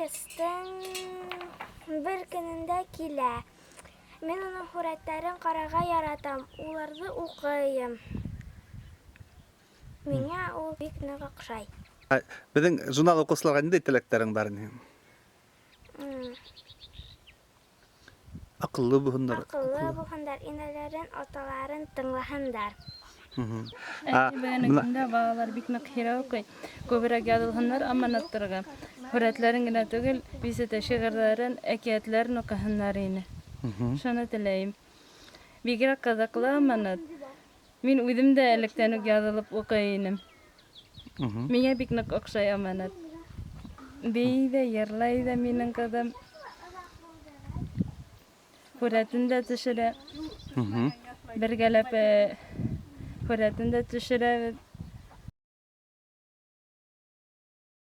Kıştın bir gününde kile. Men onun suretlerin qarağa yaratam. Ulardı okuyayım. Mene o bek nek oqşay. Bizin jurnal okusularga nende tileklerin var ne? Akıllı buhunlar. Akıllı buhundar, inelerin, otaların tınlahanlar. Beğenekinde bağlar biknak hira okey. Köbürek yadılhanlar amanattırga. Huretlerin gine tügül, bizi de şiğirlerin, ekiyetlerin okahanlarını. Şunu dileyim. Bigrak kazaklı amanat. Min uydum elekten yadılıp okuyayım. Mine biknak okşay amanat. Beyde yerlayda minin kadam. Huretinde tüşüre. Bir gelip huretinde tüşüre.